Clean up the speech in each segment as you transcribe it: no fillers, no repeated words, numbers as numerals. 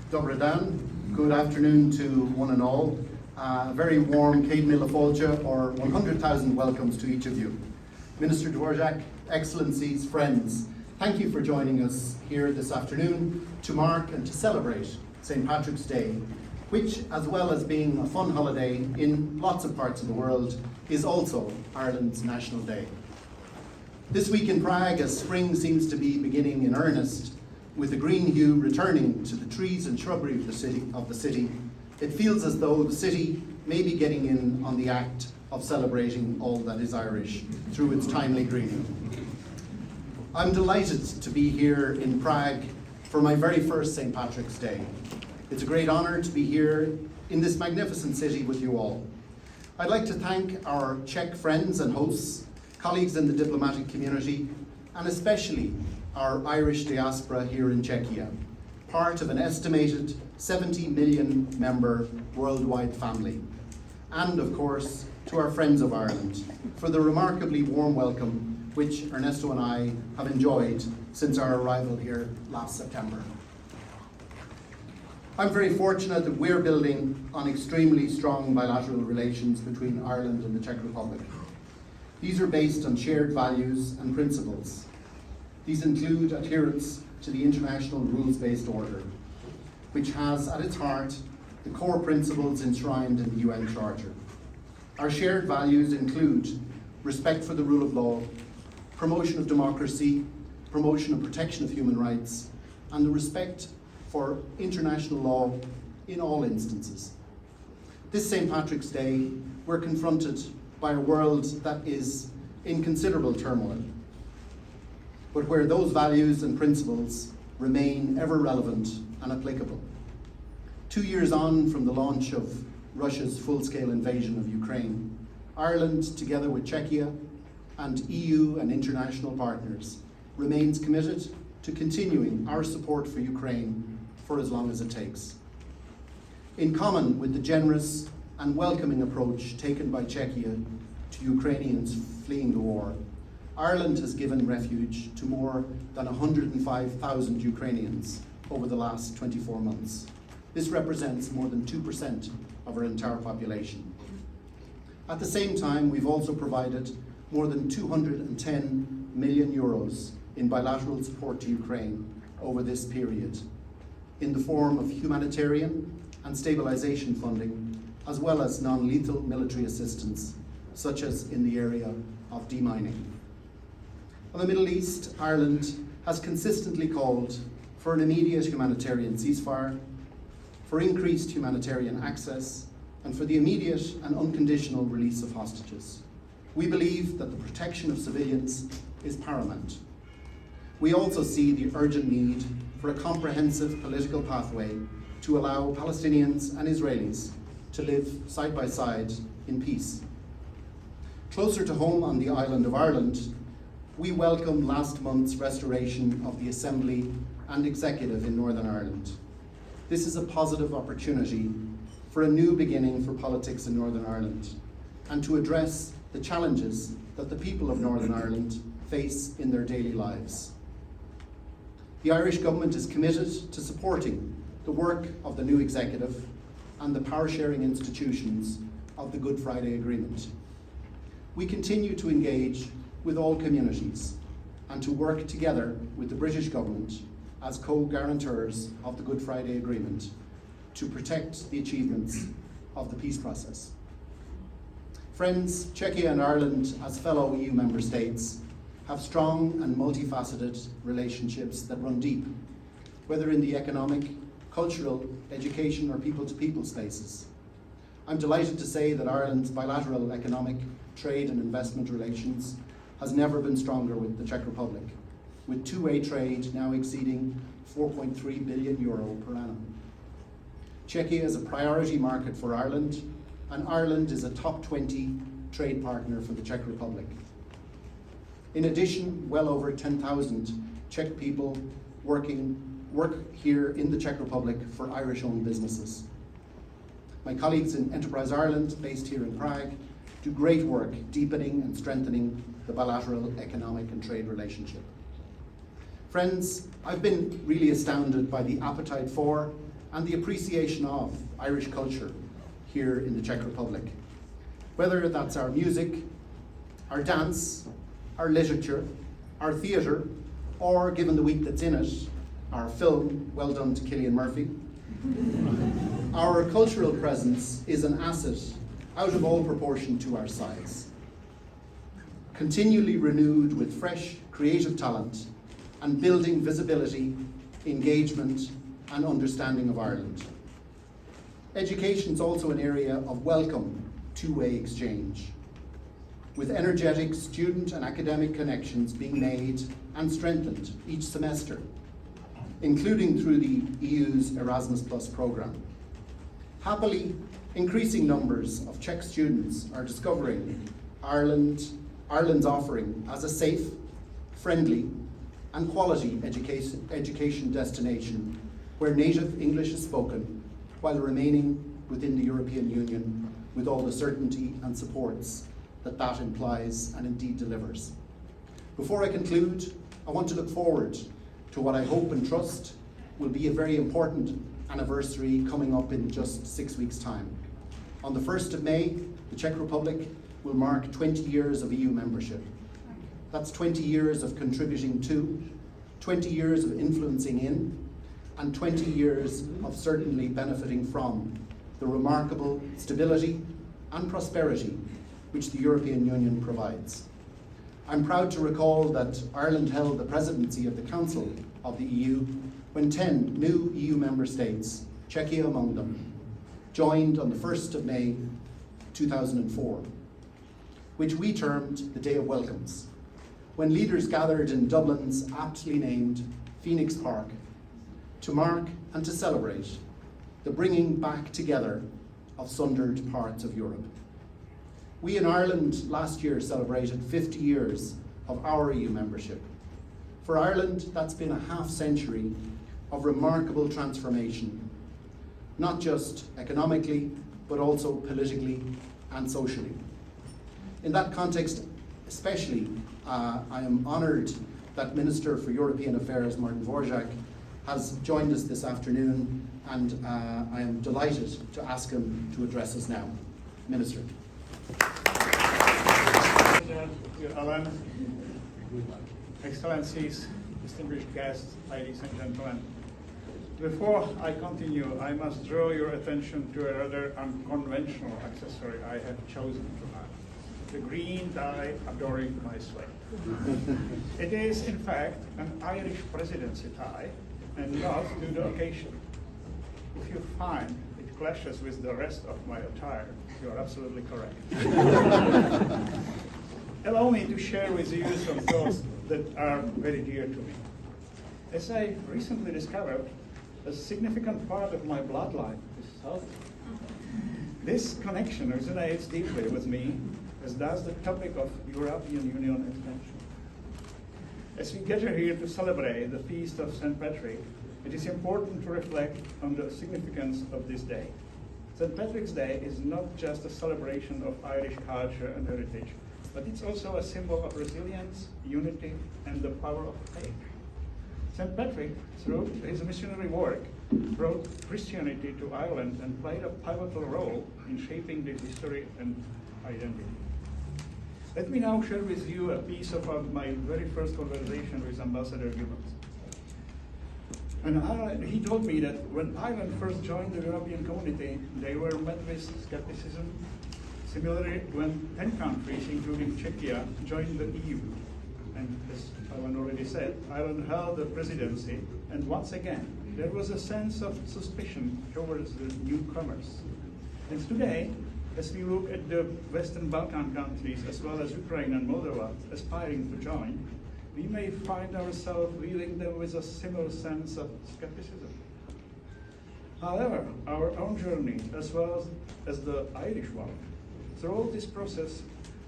Dobre Dan, good afternoon to one and all. A very warm Céad Míle Fáilte, or 100,000 welcomes to each of you. Minister Dvorak, Excellencies, friends, thank you for joining us here this afternoon to mark and to celebrate St. Patrick's Day, which, as well as being a fun holiday in lots of parts of the world, is also Ireland's National Day. This week in Prague, as spring seems to be beginning in earnest, with the green hue returning to the trees and shrubbery of the city, it feels as though the city may be getting in on the act of celebrating all that is Irish through its timely greening. I'm delighted to be here in Prague for my very first St. Patrick's Day. It's a great honour to be here in this magnificent city with you all. I'd like to thank our Czech friends and hosts, colleagues in the diplomatic community, and especially our Irish diaspora here in Czechia, part of an estimated 70 million member worldwide family. And of course, to our friends of Ireland for the remarkably warm welcome which Ernesto and I have enjoyed since our arrival here last September. I'm very fortunate that we're building on extremely strong bilateral relations between Ireland and the Czech Republic. These are based on shared values and principles. These include adherence to the international rules-based order, which has at its heart the core principles enshrined in the UN Charter. Our shared values include respect for the rule of law, promotion of democracy, promotion and protection of human rights, and the respect for international law in all instances. This St. Patrick's Day, we're confronted by a world that is in considerable turmoil, but where those values and principles remain ever relevant and applicable. 2 years on from the launch of Russia's full-scale invasion of Ukraine, Ireland, together with Czechia and EU and international partners, remains committed to continuing our support for Ukraine for as long as it takes. In common with the generous and welcoming approach taken by Czechia to Ukrainians fleeing the war, Ireland has given refuge to more than 105,000 Ukrainians over the last 24 months. This represents more than 2% of our entire population. At the same time, we've also provided more than 210 million euros in bilateral support to Ukraine over this period, in the form of humanitarian and stabilization funding, as well as non-lethal military assistance, such as in the area of demining. On the Middle East, Ireland has consistently called for an immediate humanitarian ceasefire, for increased humanitarian access, and for the immediate and unconditional release of hostages. We believe that the protection of civilians is paramount. We also see the urgent need for a comprehensive political pathway to allow Palestinians and Israelis to live side by side in peace. Closer to home on the island of Ireland, we welcome last month's restoration of the Assembly and Executive in Northern Ireland. This is a positive opportunity for a new beginning for politics in Northern Ireland and to address the challenges that the people of Northern Ireland face in their daily lives. The Irish government is committed to supporting the work of the new executive and the power-sharing institutions of the Good Friday Agreement. We continue to engage with all communities and to work together with the British government as co-guarantors of the Good Friday Agreement to protect the achievements of the peace process. Friends, Czechia and Ireland, as fellow EU member states, have strong and multifaceted relationships that run deep, whether in the economic, cultural, education or people-to-people spaces. I'm delighted to say that Ireland's bilateral economic, trade and investment relations has never been stronger with the Czech Republic, with two-way trade now exceeding 4.3 billion euro per annum. Czechia is a priority market for Ireland, and Ireland is a top 20 trade partner for the Czech Republic. In addition, well over 10,000 Czech people work here in the Czech Republic for Irish-owned businesses. My colleagues in Enterprise Ireland, based here in Prague, do great work deepening and strengthening the bilateral economic and trade relationship. Friends, I've been really astounded by the appetite for and the appreciation of Irish culture here in the Czech Republic. Whether that's our music, our dance, our literature, our theatre, or, given the week that's in it, our film, well done to Cillian Murphy. Our cultural presence is an asset out of all proportion to our size. Continually renewed with fresh, creative talent and building visibility, engagement, and understanding of Ireland. Education is also an area of welcome two-way exchange, with energetic student and academic connections being made and strengthened each semester, including through the EU's Erasmus Plus programme. Happily, increasing numbers of Czech students are discovering Ireland's offering as a safe, friendly, and quality education destination where native English is spoken while remaining within the European Union with all the certainty and supports that implies and indeed delivers. Before I conclude, I want to look forward to what I hope and trust will be a very important anniversary coming up in just 6 weeks' time. On the 1st of May, the Czech Republic will mark 20 years of EU membership. That's 20 years of contributing to, 20 years of influencing in, and 20 years of certainly benefiting from the remarkable stability and prosperity which the European Union provides. I'm proud to recall that Ireland held the presidency of the Council of the EU when 10 new EU member states, Czechia among them, joined on the 1st of May 2004, which we termed the Day of Welcomes, when leaders gathered in Dublin's aptly named Phoenix Park to mark and to celebrate the bringing back together of sundered parts of Europe. We in Ireland last year celebrated 50 years of our EU membership. For Ireland, that's been a half century of remarkable transformation, not just economically, but also politically and socially. In that context, especially, I am honoured that Minister for European Affairs, Martin Dvorak, has joined us this afternoon, and I am delighted to ask him to address us now. Minister. Alan, Excellencies, distinguished guests, ladies and gentlemen. Before I continue, I must draw your attention to a rather unconventional accessory I have chosen to have. The green dye adorning my sleeve. It is, in fact, an Irish presidency tie, and not to the occasion. If you find it clashes with the rest of my attire, you are absolutely correct. Allow me to share with you some thoughts that are very dear to me. As I recently discovered, a significant part of my bloodline is Southern. This connection resonates deeply with me, as does the topic of European Union expansion. As we gather here to celebrate the feast of St. Patrick, it is important to reflect on the significance of this day. St. Patrick's Day is not just a celebration of Irish culture and heritage, but it's also a symbol of resilience, unity, and the power of faith. St. Patrick, through his missionary work, brought Christianity to Ireland and played a pivotal role in shaping the history and identity. Let me now share with you a piece of my very first conversation with Ambassador Gibbons. And he told me that when Ireland first joined the European community, they were met with skepticism. Similarly, when 10 countries, including Czechia, joined the EU, and as Alan already said, Ireland held the presidency, and once again, there was a sense of suspicion towards the newcomers. And today, as we look at the Western Balkan countries, as well as Ukraine and Moldova, aspiring to join, we may find ourselves viewing them with a similar sense of skepticism. However, our own journey, as well as the Irish one, throughout this process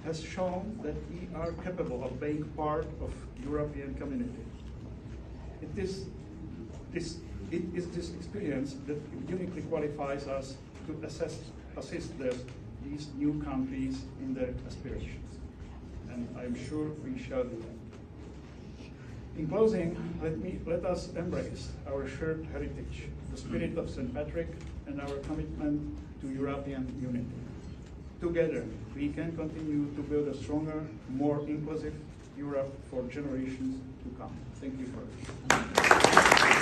has shown that we are capable of being part of European community. It is this experience that uniquely qualifies us to assist these new countries in their aspirations. And I'm sure we shall do that. In closing, let us embrace our shared heritage, the spirit of St. Patrick, and our commitment to European unity. Together, we can continue to build a stronger, more inclusive Europe for generations to come. Thank you for listening.